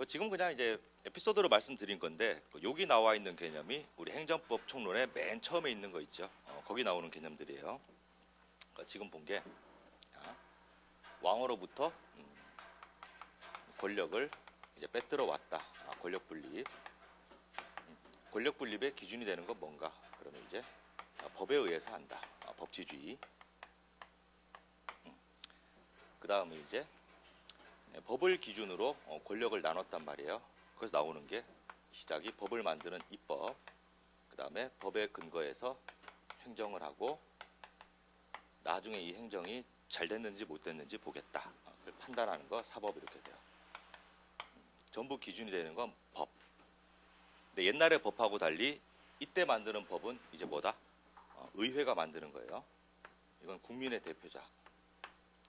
지금 그냥 이제 에피소드로 말씀드린 건데 여기 나와 있는 개념이 우리 행정법 총론의 맨 처음에 있는 거 있죠. 거기 나오는 개념들이에요. 지금 본 게 왕으로부터 권력을 이제 빼들어 왔다. 권력 분립. 권력 분립의 기준이 되는 건 뭔가? 그러면 이제 법에 의해서 한다. 법치주의. 그 다음에 이제 법을 기준으로 권력을 나눴단 말이에요. 그래서 나오는 게 시작이 법을 만드는 입법, 그 다음에 법에 근거해서 행정을 하고 나중에 이 행정이 잘 됐는지 못 됐는지 보겠다. 그걸 판단하는 거 사법 이렇게 돼요. 전부 기준이 되는 건 법. 근데 옛날의 법하고 달리 이때 만드는 법은 이제 뭐다? 의회가 만드는 거예요. 이건 국민의 대표자.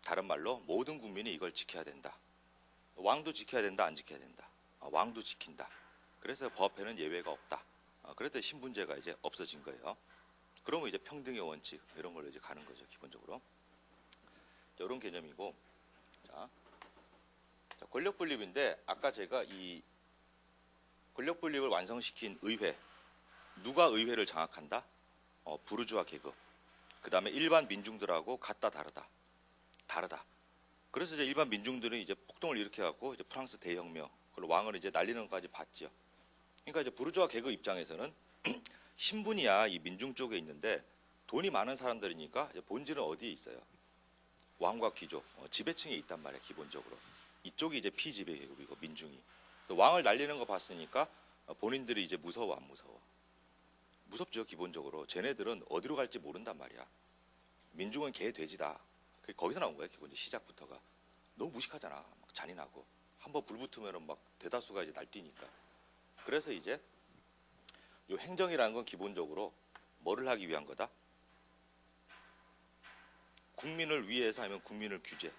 다른 말로 모든 국민이 이걸 지켜야 된다. 왕도 지켜야 된다, 안 지켜야 된다. 왕도 지킨다. 그래서 법 앞에는 예외가 없다. 그래서 신분제가 이제 없어진 거예요. 그러면 이제 평등의 원칙 이런 걸로 이제 가는 거죠, 기본적으로. 자, 이런 개념이고, 자, 권력 분립인데 아까 제가 이 권력 분립을 완성시킨 의회, 누가 의회를 장악한다? 부르주아 계급. 그 다음에 일반 민중들하고 같다 다르다. 다르다. 그래서 이제 일반 민중들은 이제 폭동을 일으켜갖고 이제 프랑스 대혁명, 그리고 왕을 이제 날리는 것까지 봤죠. 그러니까 이제 부르주아 계급 입장에서는 신분이야 이 민중 쪽에 있는데 돈이 많은 사람들이니까 이제 본질은 어디에 있어요? 왕과 귀족, 지배층에 있단 말이에요, 기본적으로. 이쪽이 이제 피지배 계급이고 민중이. 왕을 날리는 거 봤으니까 본인들이 이제 무서워 안 무서워? 무섭죠, 기본적으로. 쟤네들은 어디로 갈지 모른단 말이야. 민중은 개 돼지다. 거기서 나온 거예요, 기본 시작부터가. 너무 무식하잖아. 막 잔인하고. 한번 불 붙으면 막 대다수가 이제 날뛰니까. 그래서 이제 이 행정이라는 건 기본적으로 뭐를 하기 위한 거다? 국민을 위해서 하면 국민을 규제.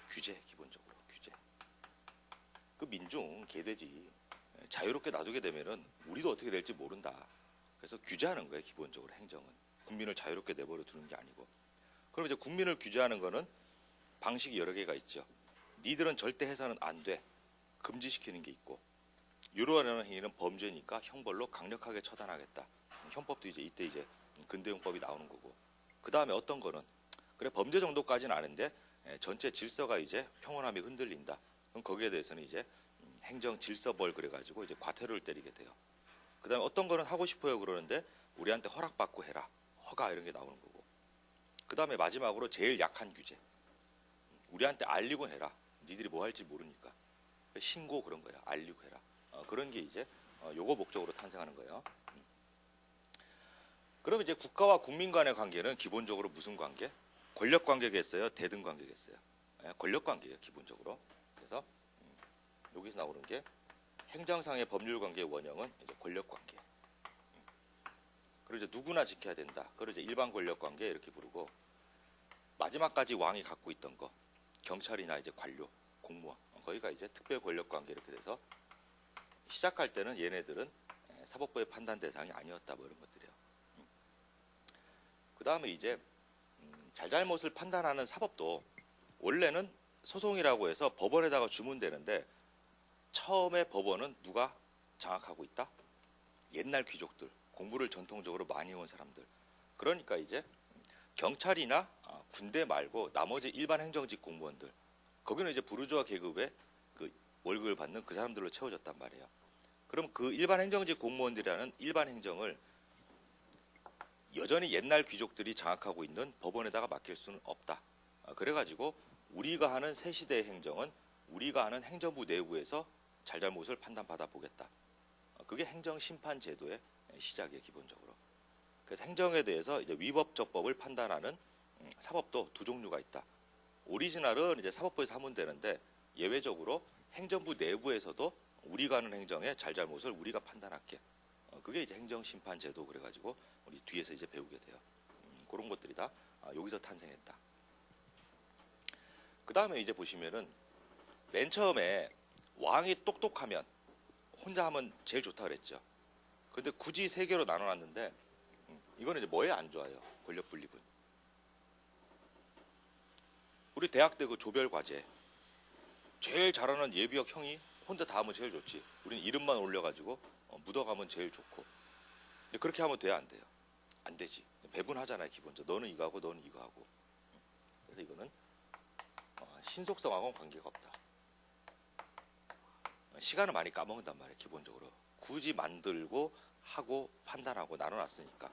규제, 기본적으로. 규제. 그 민중, 개돼지. 자유롭게 놔두게 되면은 우리도 어떻게 될지 모른다. 그래서 규제하는 거예요, 기본적으로 행정은. 국민을 자유롭게 내버려 두는 게 아니고. 그럼 이제 국민을 규제하는 거는 방식이 여러 개가 있죠. 니들은 절대 해서는 안 돼. 금지시키는 게 있고. 유로하려는 행위는 범죄니까 형벌로 강력하게 처단하겠다. 형법도 이제 이때 이제 근대형법이 나오는 거고. 그 다음에 어떤 거는 그래 범죄 정도까지는 아닌데 전체 질서가 이제 평온함이 흔들린다. 그럼 거기에 대해서는 이제 행정 질서벌 그래가지고 이제 과태료를 때리게 돼요. 그 다음에 어떤 거는 하고 싶어요 그러는데 우리한테 허락받고 해라. 허가 이런 게 나오는 거고. 그 다음에 마지막으로 제일 약한 규제. 우리한테 알리고 해라. 니들이 뭐 할지 모르니까. 신고 그런 거야. 알리고 해라. 그런 게 이제 요거 목적으로 탄생하는 거예요. 그럼 이제 국가와 국민 간의 관계는 기본적으로 무슨 관계? 권력 관계겠어요? 대등 관계겠어요? 권력 관계예요, 기본적으로. 그래서 여기서 나오는 게 행정상의 법률 관계의 원형은 이제 권력 관계. 그리고 이제 누구나 지켜야 된다. 그걸 이제 일반 권력 관계 이렇게 부르고 마지막까지 왕이 갖고 있던 거 경찰이나 이제 관료, 공무원 거기가 이제 특별 권력 관계 이렇게 돼서 시작할 때는 얘네들은 사법부의 판단 대상이 아니었다 뭐 이런 것들이에요. 그 다음에 이제 잘잘못을 판단하는 사법도 원래는 소송이라고 해서 법원에다가 주문되는데 처음에 법원은 누가 장악하고 있다? 옛날 귀족들. 공부를 전통적으로 많이 해온 사람들. 그러니까 이제 경찰이나 군대 말고 나머지 일반 행정직 공무원들. 거기는 이제 부르주아 계급의 그 월급을 받는 그 사람들로 채워졌단 말이에요. 그럼 그 일반 행정직 공무원들이라는 일반 행정을 여전히 옛날 귀족들이 장악하고 있는 법원에다가 맡길 수는 없다. 그래가지고 우리가 하는 새 시대의 행정은 우리가 하는 행정부 내부에서 잘잘못을 판단받아 보겠다. 그게 행정심판 제도의 시작이에요, 기본적으로. 그래서 행정에 대해서 이제 위법적 법을 판단하는 사법도 두 종류가 있다. 오리지널은 이제 사법부에서 하면 되는데 예외적으로 행정부 내부에서도 우리가 하는 행정의 잘잘못을 우리가 판단할게. 그게 이제 행정심판 제도 그래가지고 우리 뒤에서 이제 배우게 돼요. 그런 것들이 다 여기서 탄생했다. 그 다음에 이제 보시면은 맨 처음에 왕이 똑똑하면 혼자 하면 제일 좋다 그랬죠. 근데 굳이 세 개로 나눠놨는데 이거는 이제 뭐에 안 좋아요? 권력 분립은. 우리 대학 때 그 조별 과제 제일 잘하는 예비역 형이 혼자 다 하면 제일 좋지. 우리는 이름만 올려가지고 묻어가면 제일 좋고. 근데 그렇게 하면 돼야 안 돼요? 안 되지. 배분하잖아요, 기본적으로. 너는 이거 하고 너는 이거 하고. 그래서 이거는 신속성하고는 관계가 없다. 시간을 많이 까먹는단 말이에요, 기본적으로. 굳이 만들고 하고 판단하고 나눠놨으니까.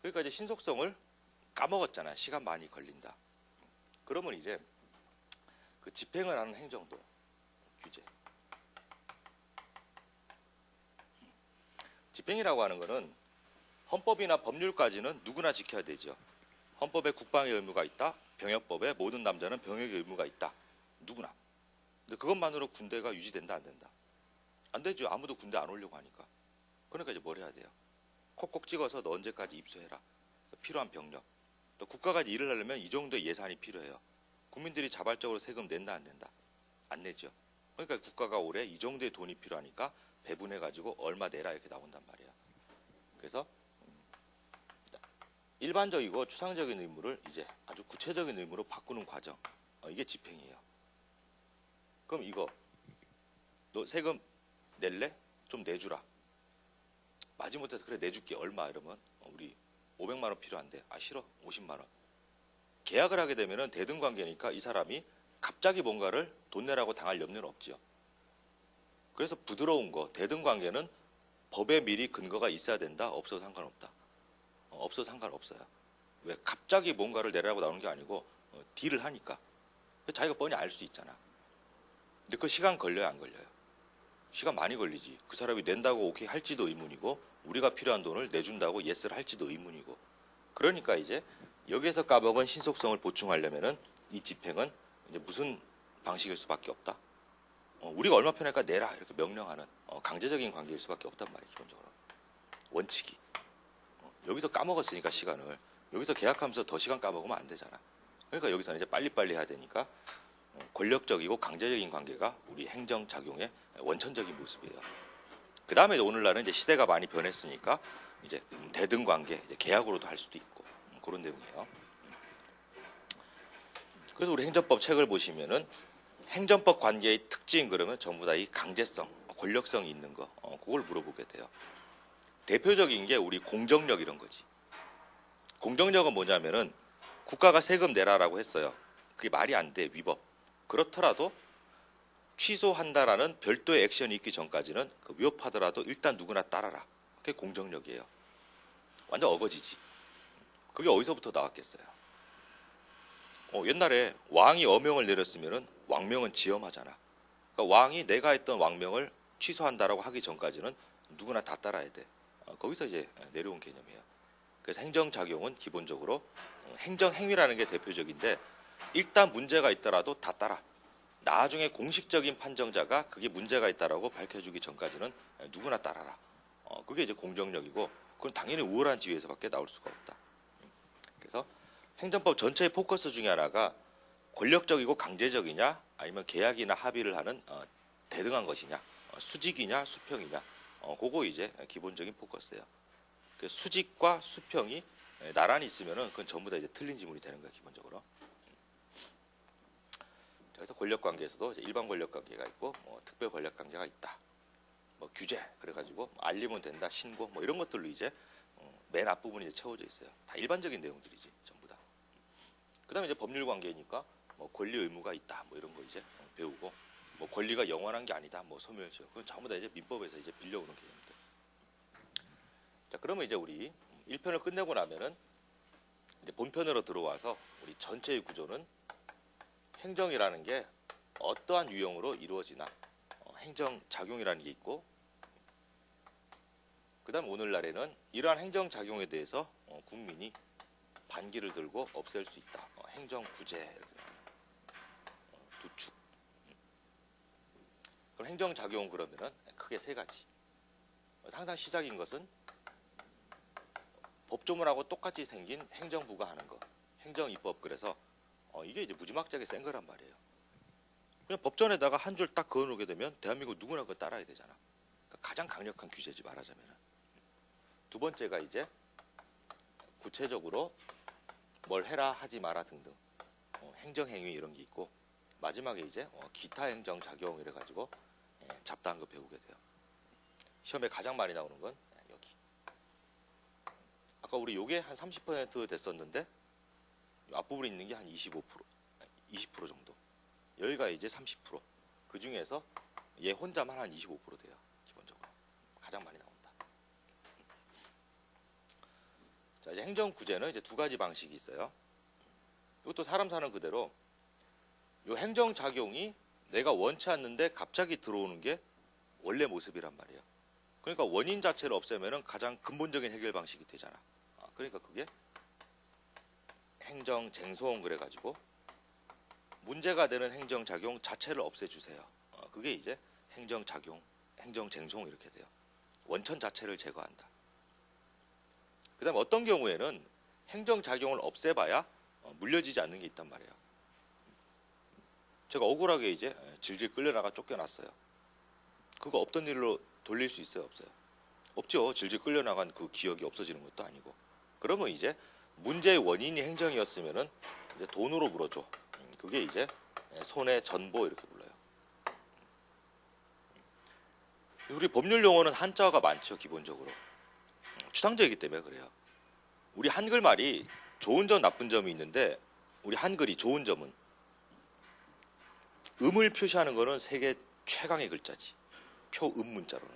그러니까 이제 신속성을 까먹었잖아요. 시간 많이 걸린다. 그러면 이제 그 집행을 하는 행정도 규제. 집행이라고 하는 거는 헌법이나 법률까지는 누구나 지켜야 되죠. 헌법에 국방의 의무가 있다. 병역법에 모든 남자는 병역의 의무가 있다. 누구나. 근데 그것만으로 군대가 유지된다 안 된다? 안 되죠. 아무도 군대 안 오려고 하니까. 그러니까 이제 뭘 해야 돼요? 콕콕 찍어서 너 언제까지 입소해라. 필요한 병력. 또 국가가 일을 하려면 이 정도의 예산이 필요해요. 국민들이 자발적으로 세금 낸다 안 낸다? 안 내죠. 그러니까 국가가 올해 이 정도의 돈이 필요하니까 배분해가지고 얼마 내라 이렇게 나온단 말이에요. 그래서 일반적이고 추상적인 의무를 이제 아주 구체적인 의무로 바꾸는 과정. 이게 집행이에요. 그럼 이거 너 세금 낼래? 좀 내주라. 마지못해서 그래 내줄게 얼마 이러면 우리 500만 원 필요한데 싫어 50만 원. 계약을 하게 되면은 대등 관계니까 이 사람이 갑자기 뭔가를 돈 내라고 당할 염려는 없지요. 그래서 부드러운 거 대등 관계는 법에 미리 근거가 있어야 된다. 없어도 상관없다. 없어도 상관없어요. 왜 갑자기 뭔가를 내라고 나오는 게 아니고 딜을 하니까 자기가 뻔히 알 수 있잖아. 근데 그 시간 걸려요 안 걸려요? 시간 많이 걸리지. 그 사람이 낸다고 오케이 할지도 의문이고 우리가 필요한 돈을 내준다고 예스를 할지도 의문이고. 그러니까 이제 여기에서 까먹은 신속성을 보충하려면은 이 집행은 이제 무슨 방식일 수밖에 없다. 우리가 얼마 편할까 내라 이렇게 명령하는 강제적인 관계일 수밖에 없단 말이에요. 기본적으로 원칙이. 여기서 까먹었으니까 시간을 여기서 계약하면서 더 시간 까먹으면 안 되잖아. 그러니까 여기서는 이제 빨리빨리 해야 되니까 권력적이고 강제적인 관계가 우리 행정 작용의 원천적인 모습이에요. 그 다음에 오늘날은 이제 시대가 많이 변했으니까 이제 대등 관계, 이제 계약으로도 할 수도 있고 그런 내용이에요. 그래서 우리 행정법 책을 보시면은 행정법 관계의 특징 그러면 전부 다 이 강제성, 권력성이 있는 거, 그걸 물어보게 돼요. 대표적인 게 우리 공정력 이런 거지. 공정력은 뭐냐면은 국가가 세금 내라라고 했어요. 그게 말이 안 돼, 위법. 그렇더라도 취소한다라는 별도의 액션이 있기 전까지는 그 위법하더라도 일단 누구나 따라라. 그게 공정력이에요. 완전 어거지지. 그게 어디서부터 나왔겠어요? 옛날에 왕이 어명을 내렸으면은 왕명은 지엄하잖아. 그러니까 왕이 내가 했던 왕명을 취소한다라고 하기 전까지는 누구나 다 따라야 돼. 거기서 이제 내려온 개념이에요. 그래서 행정작용은 기본적으로 행정행위라는 게 대표적인데 일단 문제가 있더라도 다 따라. 나중에 공식적인 판정자가 그게 문제가 있다라고 밝혀주기 전까지는 누구나 따라라. 그게 이제 공정력이고 그건 당연히 우월한 지위에서밖에 나올 수가 없다. 그래서 행정법 전체의 포커스 중에 하나가 권력적이고 강제적이냐 아니면 계약이나 합의를 하는 대등한 것이냐 수직이냐 수평이냐 그거 이제 기본적인 포커스예요. 그 수직과 수평이 나란히 있으면은 그건 전부 다 이제 틀린 지문이 되는 거예요 기본적으로. 그래서 권력관계에서도 일반 권력관계가 있고 특별 권력관계가 있다. 규제 그래가지고 알리면 된다 신고 이런 것들로 이제 맨 앞부분이 이제 채워져 있어요. 다 일반적인 내용들이지 전부 다. 그다음에 이제 법률 관계니까 권리 의무가 있다 이런 거 이제 배우고 권리가 영원한 게 아니다 소멸시효 그건 전부 다 이제 민법에서 이제 빌려오는 개념들. 자 그러면 이제 우리 1편을 끝내고 나면은 이제 본편으로 들어와서 우리 전체의 구조는 행정이라는 게 어떠한 유형으로 이루어지나 행정작용이라는 게 있고 그 다음 오늘날에는 이러한 행정작용에 대해서 국민이 반기를 들고 없앨 수 있다. 행정구제 두축. 그럼 행정작용은 그러면은 크게 세 가지. 항상 시작인 것은 법조문하고 똑같이 생긴 행정부가 하는 거. 행정입법 그래서 이게 이제 무지막지하게 센 거란 말이에요. 그냥 법전에다가 한 줄 딱 그어놓게 되면 대한민국 누구나 그거 따라야 되잖아. 그러니까 가장 강력한 규제지 말하자면은. 두 번째가 이제 구체적으로 뭘 해라 하지 마라 등등 행정행위 이런 게 있고 마지막에 이제 기타 행정 작용 이래 가지고 잡다한 거 배우게 돼요. 시험에 가장 많이 나오는 건 여기. 아까 우리 요게 한 30% 됐었는데 앞부분에 있는 게 한 25%, 20% 정도. 여기가 이제 30%. 그 중에서 얘 혼자만 한 25% 돼요. 기본적으로. 가장 많이 나온다. 자, 이제 행정구제는 이제 두 가지 방식이 있어요. 이것도 사람 사는 그대로 요 행정작용이 내가 원치 않는데 갑자기 들어오는 게 원래 모습이란 말이에요. 그러니까 원인 자체를 없애면은 가장 근본적인 해결 방식이 되잖아. 그러니까 그게 행정쟁송 그래가지고 문제가 되는 행정작용 자체를 없애주세요. 그게 이제 행정작용, 행정쟁송 이렇게 돼요. 원천 자체를 제거한다. 그 다음에 어떤 경우에는 행정작용을 없애봐야 물려지지 않는 게 있단 말이에요. 제가 억울하게 이제 질질 끌려나가 쫓겨났어요. 그거 없던 일로 돌릴 수 있어요? 없어요? 없죠. 질질 끌려나간 그 기억이 없어지는 것도 아니고. 그러면 이제 문제의 원인이 행정이었으면은 이제 돈으로 물어줘. 그게 이제 손해 전보 이렇게 불러요. 우리 법률 용어는 한자어가 많죠. 기본적으로. 추상적이기 때문에 그래요. 우리 한글말이 좋은 점 나쁜 점이 있는데 우리 한글이 좋은 점은 음을 표시하는 거는 세계 최강의 글자지. 표음 문자로는.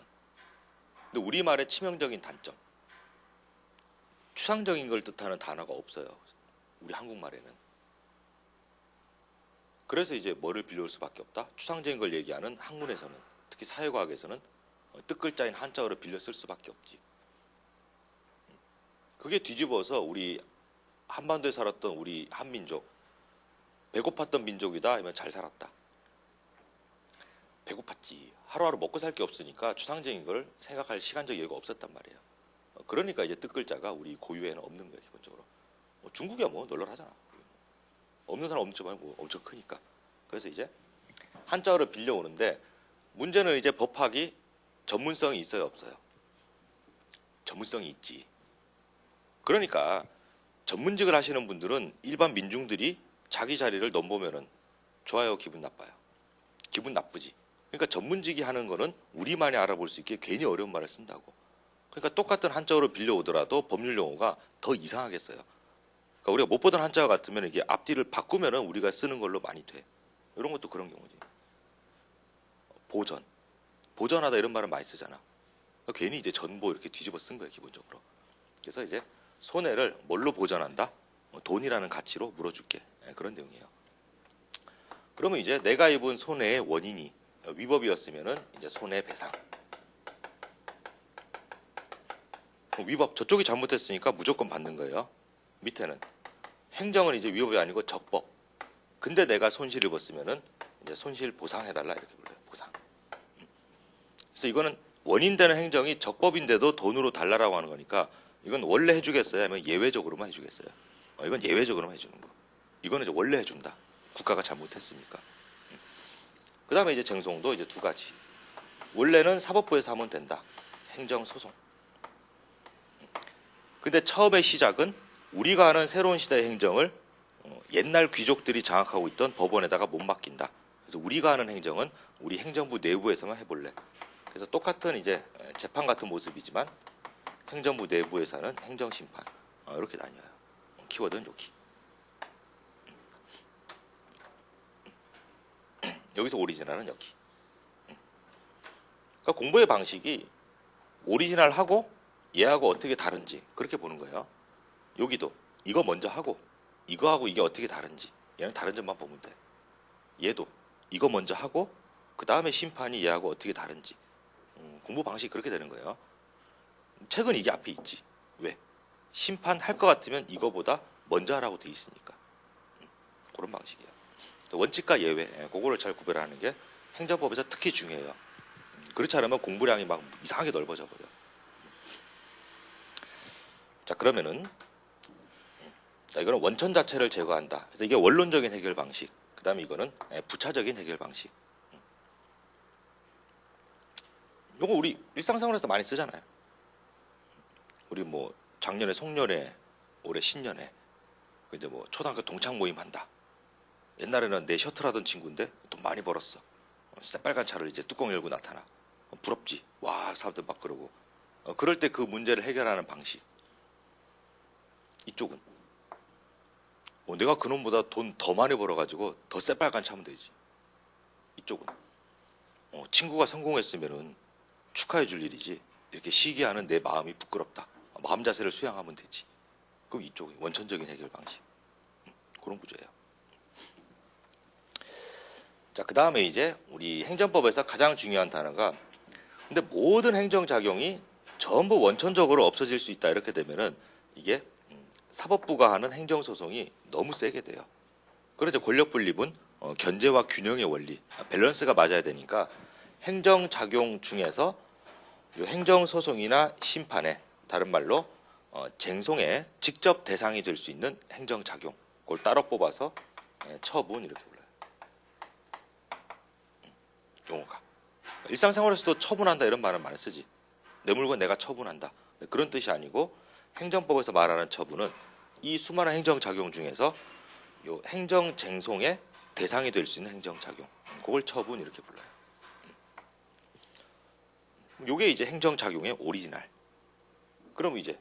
근데 우리말의 치명적인 단점. 추상적인 걸 뜻하는 단어가 없어요. 우리 한국말에는. 그래서 이제 뭐를 빌려올 수밖에 없다? 추상적인 걸 얘기하는 학문에서는, 특히 사회과학에서는 뜻글자인 한자어를 빌려 쓸 수밖에 없지. 그게 뒤집어서 우리 한반도에 살았던 우리 한민족, 배고팠던 민족이다 하면 잘 살았다. 배고팠지. 하루하루 먹고 살 게 없으니까 추상적인 걸 생각할 시간적 여유가 없었단 말이에요. 그러니까 이제 뜻글자가 우리 고유에는 없는 거예요. 기본적으로. 중국이야 뭐 널널하잖아. 없는 사람 엄청 많고 엄청 크니까. 그래서 이제 한자어를 빌려오는데 문제는 이제 법학이 전문성이 있어요 없어요? 전문성이 있지. 그러니까 전문직을 하시는 분들은 일반 민중들이 자기 자리를 넘보면은 좋아요 기분 나빠요? 기분 나쁘지. 그러니까 전문직이 하는 거는 우리만이 알아볼 수 있게 괜히 어려운 말을 쓴다고. 그러니까 똑같은 한자어를 빌려오더라도 법률 용어가 더 이상하겠어요. 그러니까 우리가 못 보던 한자어 같으면 이게 앞뒤를 바꾸면은 우리가 쓰는 걸로 많이 돼. 이런 것도 그런 경우지. 보전. 보전하다 이런 말은 많이 쓰잖아. 그러니까 괜히 이제 전보 이렇게 뒤집어 쓴 거예요, 기본적으로. 그래서 이제 손해를 뭘로 보전한다? 돈이라는 가치로 물어줄게. 그런 내용이에요. 그러면 이제 내가 입은 손해의 원인이 위법이었으면은 이제 손해배상. 위법, 저쪽이 잘못했으니까 무조건 받는 거예요. 밑에는 행정은 이제 위법이 아니고 적법. 근데 내가 손실 입었으면은 이제 손실 보상해달라 이렇게 불러요. 보상. 그래서 이거는 원인되는 행정이 적법인데도 돈으로 달라라고 하는 거니까 이건 원래 해주겠어요? 아니면 예외적으로만 해주겠어요? 이건 예외적으로만 해주는 거. 이거는 이제 원래 해준다. 국가가 잘못했으니까. 그 다음에 이제 쟁송도 이제 두 가지. 원래는 사법부에서 하면 된다. 행정소송. 근데 처음의 시작은 우리가 하는 새로운 시대의 행정을 옛날 귀족들이 장악하고 있던 법원에다가 못 맡긴다. 그래서 우리가 하는 행정은 우리 행정부 내부에서만 해볼래. 그래서 똑같은 이제 재판 같은 모습이지만 행정부 내부에서는 행정심판. 이렇게 나뉘어요. 키워드는 여기. 여기서 오리지널은 여기. 그러니까 공부의 방식이 오리지널하고 얘하고 어떻게 다른지 그렇게 보는 거예요. 여기도 이거 먼저 하고 이거하고 이게 어떻게 다른지 얘는 다른 점만 보면 돼. 얘도 이거 먼저 하고 그 다음에 심판이 얘하고 어떻게 다른지 공부 방식이 그렇게 되는 거예요. 책은 이게 앞에 있지. 왜? 심판할 것 같으면 이거보다 먼저 하라고 돼 있으니까. 그런 방식이에요. 원칙과 예외 그거를 잘 구별하는 게 행정법에서 특히 중요해요. 그렇지 않으면 공부량이 막 이상하게 넓어져 버려. 자 그러면은 자 이거는 원천 자체를 제거한다. 그래서 이게 원론적인 해결 방식. 그 다음에 이거는 부차적인 해결 방식. 요거 우리 일상생활에서 많이 쓰잖아요. 우리 뭐 작년에 송년회, 올해 신년회, 이제 뭐 초등학교 동창 모임 한다. 옛날에는 내 셔틀하던 친구인데 돈 많이 벌었어. 새빨간 차를 이제 뚜껑 열고 나타나. 부럽지. 와, 사람들 막 그러고. 그럴 때 그 문제를 해결하는 방식. 이쪽은 내가 그놈보다 돈 더 많이 벌어가지고 더 새빨간 차면 되지. 이쪽은 친구가 성공했으면은 축하해 줄 일이지. 이렇게 시기하는 내 마음이 부끄럽다. 마음 자세를 수양하면 되지. 그럼 이쪽이 원천적인 해결 방식. 그런 구조예요. 자, 그 다음에 이제 우리 행정법에서 가장 중요한 단어가, 근데 모든 행정작용이 전부 원천적으로 없어질 수 있다 이렇게 되면은 이게 사법부가 하는 행정소송이 너무 세게 돼요. 그래서 권력 분립은 견제와 균형의 원리, 밸런스가 맞아야 되니까 행정작용 중에서 이 행정소송이나 심판에, 다른 말로 쟁송의 직접 대상이 될 수 있는 행정작용, 그걸 따로 뽑아서 처분 이렇게 불러요. 용어가. 일상생활에서도 처분한다 이런 말은 많이 쓰지. 내 물건 내가 처분한다. 그런 뜻이 아니고 행정법에서 말하는 처분은 이 수많은 행정작용 중에서 요 행정쟁송의 대상이 될 수 있는 행정작용, 그걸 처분 이렇게 불러요. 요게 이제 행정작용의 오리지널. 그럼 이제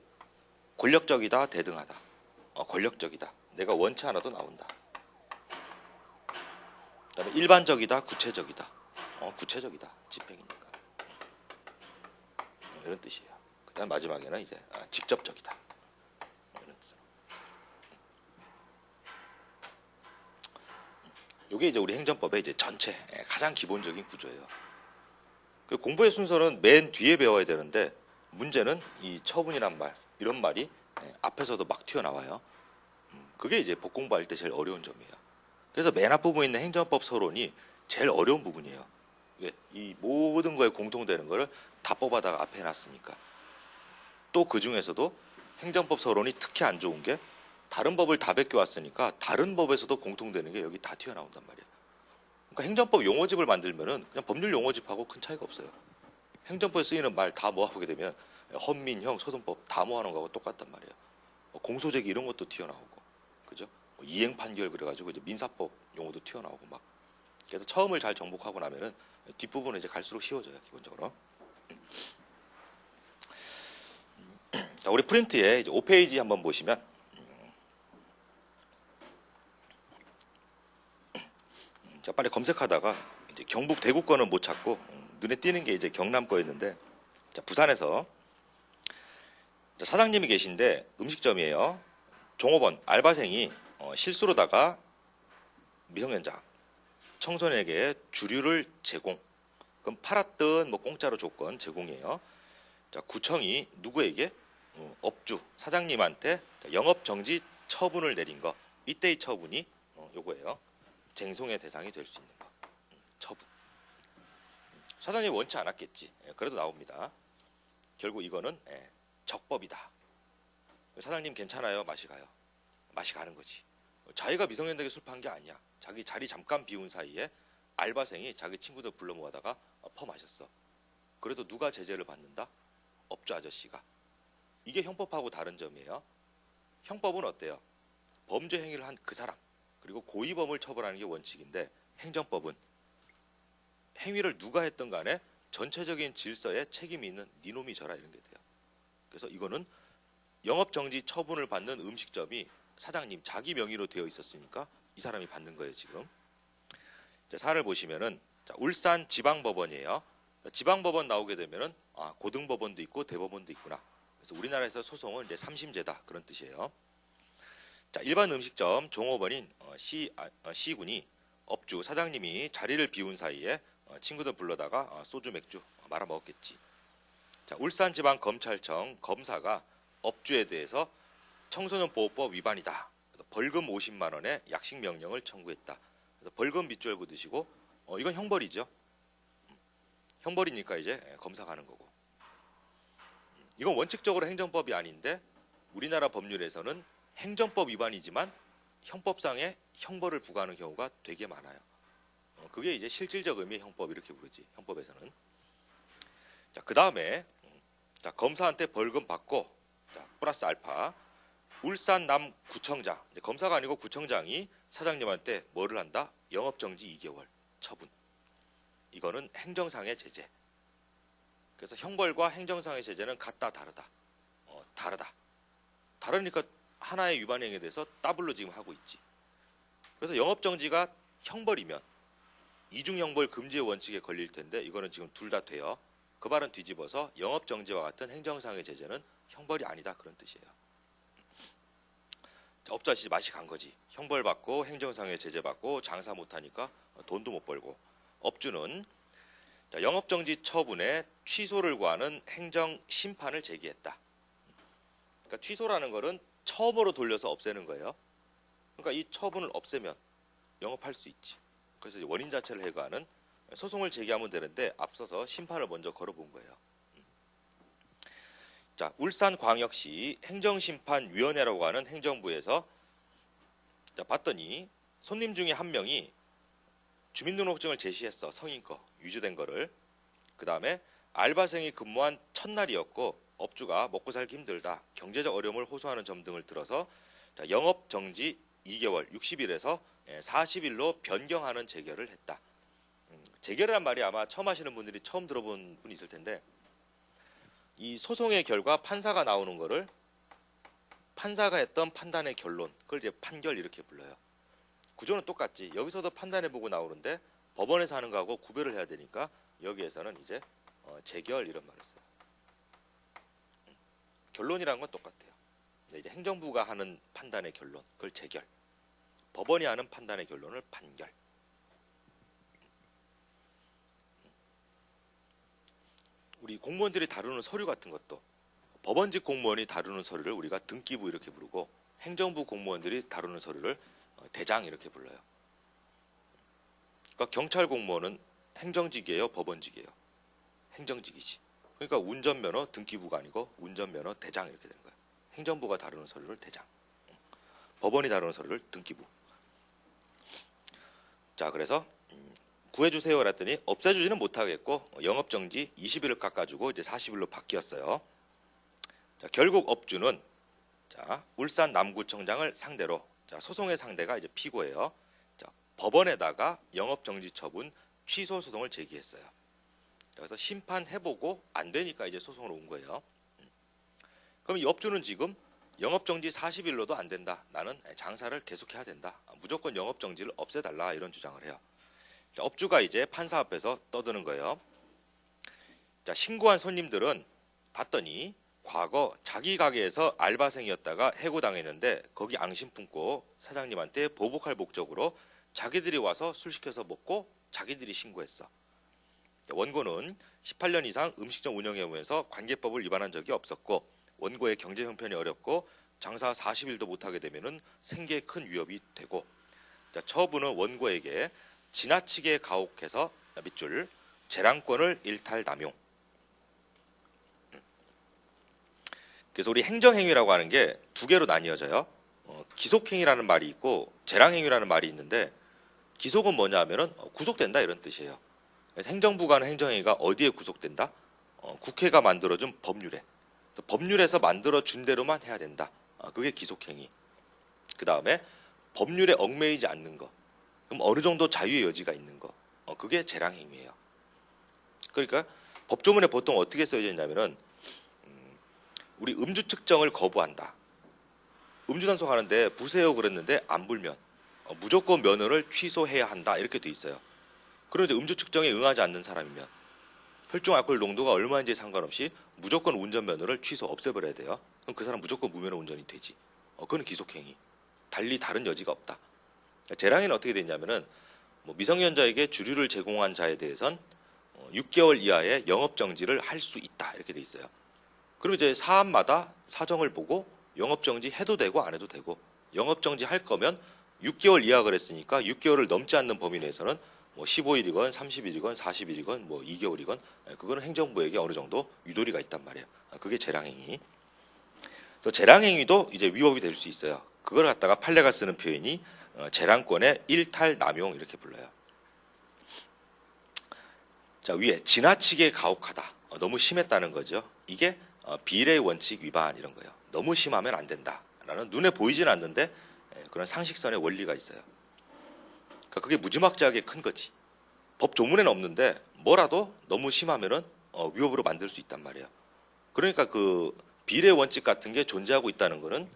권력적이다, 대등하다. 권력적이다. 내가 원치 않아도 나온다. 그다음에 일반적이다, 구체적이다. 구체적이다. 집행이니까. 이런 뜻이에요. 그다음 마지막에는 이제 직접적이다. 이런 뜻으로. 요게 이제 우리 행정법의 이제 전체 가장 기본적인 구조예요. 그 공부의 순서는 맨 뒤에 배워야 되는데 문제는 이 처분이란 말, 이런 말이 앞에서도 막 튀어나와요. 그게 이제 법 공부할 때 제일 어려운 점이에요. 그래서 맨 앞부분에 있는 행정법 서론이 제일 어려운 부분이에요. 이 모든 거에 공통되는 거를 다 뽑아다가 앞에 놨으니까. 또 그 중에서도 행정법 서론이 특히 안 좋은 게 다른 법을 다 베껴왔으니까 다른 법에서도 공통되는 게 여기 다 튀어나온단 말이에요. 그러니까 행정법 용어집을 만들면은 그냥 법률 용어집하고 큰 차이가 없어요. 행정법에 쓰이는 말 다 모아보게 되면 헌민형, 소송법 다 모아놓은 거하고 똑같단 말이에요. 공소제기 이런 것도 튀어나오고, 그죠? 이행 판결 그래가지고 이제 민사법 용어도 튀어나오고 막. 그래서 처음을 잘 정복하고 나면은 뒷부분은 이제 갈수록 쉬워져요, 기본적으로. 자, 우리 프린트에 이제 5페이지 한번 보시면, 자, 빨리 검색하다가 이제 경북 대구 거는 못 찾고 눈에 띄는 게 이제 경남 거였는데, 자, 부산에서 자, 사장님이 계신데 음식점이에요. 종업원 알바생이 실수로다가 미성년자 청소년에게 주류를 제공, 그럼 팔았든 뭐 공짜로 줬건 제공이에요. 자, 구청이 누구에게? 업주 사장님한테 영업 정지 처분을 내린 거, 이때의 처분이 요거예요. 쟁송의 대상이 될 수 있는 거. 처분. 사장님이 원치 않았겠지. 그래도 나옵니다. 결국 이거는 적법이다. 사장님 괜찮아요? 맛이 가요. 맛이 가는 거지. 자기가 미성년자에게 술 판 게 아니야. 자기 자리 잠깐 비운 사이에 알바생이 자기 친구들 불러 모아다가 퍼마셨어. 그래도 누가 제재를 받는다? 업주 아저씨가. 이게 형법하고 다른 점이에요. 형법은 어때요? 범죄 행위를 한 그 사람, 그리고 고의범을 처벌하는 게 원칙인데, 행정법은 행위를 누가 했든 간에 전체적인 질서에 책임이 있는 니놈이 져라 이런 게 돼요. 그래서 이거는 영업정지 처분을 받는 음식점이 사장님 자기 명의로 되어 있었으니까 이 사람이 받는 거예요 지금. 자, 사안을 보시면은 자, 울산 지방법원이에요. 지방법원 나오게 되면은 고등법원도 있고 대법원도 있구나. 그래서 우리나라에서 소송은 이제 3심제다 그런 뜻이에요. 자, 일반 음식점 종업원인 C군이 업주 사장님이 자리를 비운 사이에 친구들 불러다가 소주 맥주 말아 먹었겠지. 자, 울산지방검찰청 검사가 업주에 대해서 청소년보호법 위반이다. 그래서 벌금 50만 원의 약식 명령을 청구했다. 그래서 벌금 밑줄 긋으시고 이건 형벌이죠. 형벌이니까 이제 검사 가는 거고. 이건 원칙적으로 행정법이 아닌데 우리나라 법률에서는 행정법 위반이지만 형법상의 형벌을 부과하는 경우가 되게 많아요. 그게 이제 실질적 의미의 형법 이렇게 부르지. 형법에서는. 자, 그 다음에 자, 검사한테 벌금 받고 자, 플러스 알파 울산 남구청장, 검사가 아니고 구청장이 사장님한테 뭐를 한다? 영업정지 2개월 처분. 이거는 행정상의 제재. 그래서 형벌과 행정상의 제재는 같다 다르다. 다르다. 다르니까 하나의 위반행위에 대해서 더블로 지금 하고 있지. 그래서 영업정지가 형벌이면 이중형벌 금지의 원칙에 걸릴 텐데 이거는 지금 둘 다 돼요. 그 말은 뒤집어서 영업정지와 같은 행정상의 제재는 형벌이 아니다 그런 뜻이에요. 업자시 맛이 간 거지. 형벌받고 행정상의 제재받고 장사 못하니까 돈도 못 벌고. 업주는 영업정지 처분에 취소를 구하는 행정심판을 제기했다. 그러니까 취소라는 거는 처음으로 돌려서 없애는 거예요. 그러니까 이 처분을 없애면 영업할 수 있지. 그래서 원인 자체를 해고하는 소송을 제기하면 되는데 앞서서 심판을 먼저 걸어본 거예요. 자, 울산광역시 행정심판위원회라고 하는 행정부에서 봤더니 손님 중에 한 명이 주민등록증을 제시했어. 성인 거, 위조된 거를. 그 다음에 알바생이 근무한 첫날이었고 업주가 먹고 살기 힘들다. 경제적 어려움을 호소하는 점 등을 들어서 영업정지 2개월 60일에서 40일로 변경하는 재결을 했다. 재결이란 말이 아마 처음 하시는 분들이 처음 들어본 분이 있을 텐데 이 소송의 결과 판사가 나오는 거를 판사가 했던 판단의 결론, 그걸 이제 판결 이렇게 불러요. 구조는 똑같지. 여기서도 판단해보고 나오는데 법원에서 하는 거하고 구별을 해야 되니까 여기에서는 이제 재결 이런 말을 써요. 결론이라는 건 똑같아요. 이제 행정부가 하는 판단의 결론, 그걸 재결. 법원이 하는 판단의 결론을 판결. 우리 공무원들이 다루는 서류 같은 것도 법원직 공무원이 다루는 서류를 우리가 등기부 이렇게 부르고 행정부 공무원들이 다루는 서류를 대장 이렇게 불러요. 그러니까 경찰 공무원은 행정직이에요, 법원직이에요? 행정직이지. 그러니까 운전면허 등기부가 아니고 운전면허 대장 이렇게 되는 거예요. 행정부가 다루는 서류를 대장, 법원이 다루는 서류를 등기부. 자, 그래서 구해주세요 그랬더니 없애주지는 못하겠고 영업정지 20일을 깎아주고 이제 40일로 바뀌었어요. 자, 결국 업주는 울산 남구청장을 상대로 소송의 상대가 이제 피고예요. 법원에다가 영업정지 처분 취소 소송을 제기했어요. 그래서 심판해보고 안 되니까 이제 소송을 온 거예요. 그럼 이 업주는 지금 영업정지 40일로도 안 된다. 나는 장사를 계속해야 된다. 무조건 영업정지를 없애달라 이런 주장을 해요. 업주가 이제 판사 앞에서 떠드는 거예요. 자, 신고한 손님들은 봤더니 과거 자기 가게에서 알바생이었다가 해고당했는데 거기 앙심 품고 사장님한테 보복할 목적으로 자기들이 와서 술 시켜서 먹고 자기들이 신고했어. 원고는 18년 이상 음식점 운영해오면서 관계법을 위반한 적이 없었고 원고의 경제 형편이 어렵고 장사 40일도 못하게 되면 생계에 큰 위협이 되고 처분은 원고에게 지나치게 가혹해서 밑줄 재량권을 일탈남용. 그래서 우리 행정행위라고 하는 게 두 개로 나뉘어져요. 기속행위라는 말이 있고 재량행위라는 말이 있는데 기속은 뭐냐 하면은 구속된다 이런 뜻이에요. 그래서 행정부가 하는 행정행위가 어디에 구속된다? 국회가 만들어준 법률에. 법률에서 만들어준 대로만 해야 된다. 그게 기속행위. 그 다음에 법률에 얽매이지 않는 거. 그럼 어느 정도 자유의 여지가 있는 거. 그게 재량행위예요. 그러니까 법조문에 보통 어떻게 써져 있냐면은 우리 음주 측정을 거부한다. 음주 단속하는데 부세요 그랬는데 안 불면 무조건 면허를 취소해야 한다 이렇게 돼 있어요. 그런데 음주 측정에 응하지 않는 사람이면 혈중 알코올 농도가 얼마인지에 상관없이 무조건 운전면허를 취소 없애버려야 돼요. 그럼 그 사람 무조건 무면허 운전이 되지. 그건 기속행위. 달리 다른 여지가 없다. 재량행위는 어떻게 되냐면은 미성년자에게 주류를 제공한 자에 대해선 6개월 이하의 영업정지를 할 수 있다 이렇게 돼 있어요. 그럼 이제 사안마다 사정을 보고 영업정지 해도 되고 안 해도 되고 영업정지 할 거면 6개월 이하 그랬으니까 6개월을 넘지 않는 범위 내에서는 15일이건 30일이건 40일이건 2개월이건 그거는 행정부에게 어느 정도 유도리가 있단 말이에요. 그게 재량행위. 또 재량행위도 이제 위법이 될 수 있어요. 그걸 갖다가 판례가 쓰는 표현이 재량권의 일탈남용 이렇게 불러요. 자, 위에 지나치게 가혹하다. 너무 심했다는 거죠. 이게 비례의 원칙 위반 이런 거예요. 너무 심하면 안 된다라는 눈에 보이진 않는데 그런 상식선의 원리가 있어요. 그러니까 그게 무지막지하게 큰 거지. 법 조문에는 없는데 뭐라도 너무 심하면은 위법으로 만들 수 있단 말이에요. 그러니까 그 비례 원칙 같은 게 존재하고 있다는 거는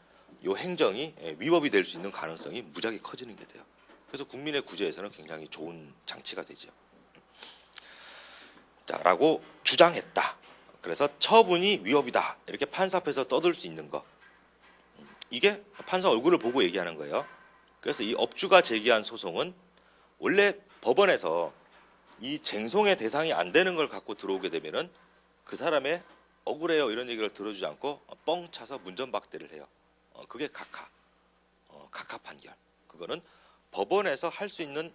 요 행정이 위법이 될 수 있는 가능성이 무지하게 커지는 게 돼요. 그래서 국민의 구제에서는 굉장히 좋은 장치가 되죠. 자, 라고 주장했다. 그래서 처분이 위법이다. 이렇게 판사 앞에서 떠들 수 있는 거. 이게 판사 얼굴을 보고 얘기하는 거예요. 그래서 이 업주가 제기한 소송은 원래 법원에서 이 쟁송의 대상이 안 되는 걸 갖고 들어오게 되면은 그 사람의 억울해요 이런 얘기를 들어주지 않고 뻥 차서 문전박대를 해요. 그게 각하 판결. 그거는 법원에서 할 수 있는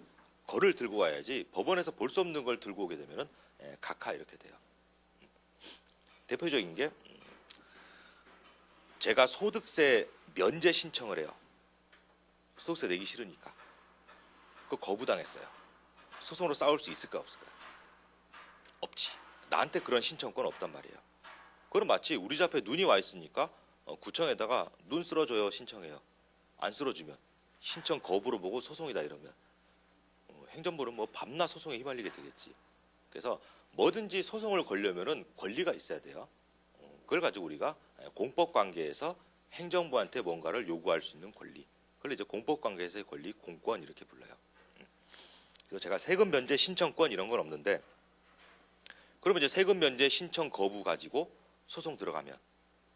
거를 들고 와야지 법원에서 볼 수 없는 걸 들고 오게 되면은 각하 이렇게 돼요. 대표적인 게 제가 소득세 면제 신청을 해요. 소득세 내기 싫으니까. 그거 거부당했어요. 소송으로 싸울 수 있을까 없을까요? 없지. 나한테 그런 신청권 없단 말이에요. 그건 마치 우리 집 앞에 눈이 와 있으니까 구청에다가 눈 쓸어줘요 신청해요. 안 쓸어주면 신청 거부로 보고 소송이다 이러면 행정부는 뭐 밤낮 소송에 휘말리게 되겠지. 그래서 뭐든지 소송을 걸려면은 권리가 있어야 돼요. 그걸 가지고 우리가 공법 관계에서 행정부한테 뭔가를 요구할 수 있는 권리. 그걸 이제 공법 관계에서의 권리, 공권 이렇게 불러요. 그래서 제가 세금 면제 신청권 이런 건 없는데, 그러면 이제 세금 면제 신청 거부 가지고 소송 들어가면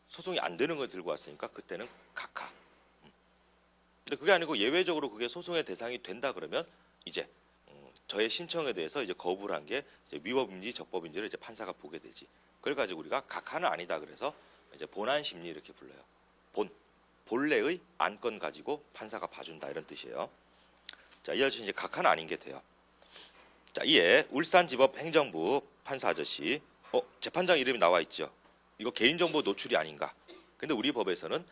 소송이 안 되는 걸 들고 왔으니까 그때는 각하. 근데 그게 아니고 예외적으로 그게 소송의 대상이 된다 그러면 이제 저의 신청에 대해서 이제 거부를 한 게 위법인지 적법인지를 이제 판사가 보게 되지. 그걸 가지고 우리가 각하는 아니다 그래서 이제 본안 심리 이렇게 불러요. 본래의 안건 가지고 판사가 봐준다 이런 뜻이에요. 자, 이어서 이제 각하는 아닌 게 돼요. 자, 이에 울산지법 행정부 판사 아저씨, 재판장 이름이 나와 있죠. 이거 개인정보 노출이 아닌가? 근데 우리 법에서는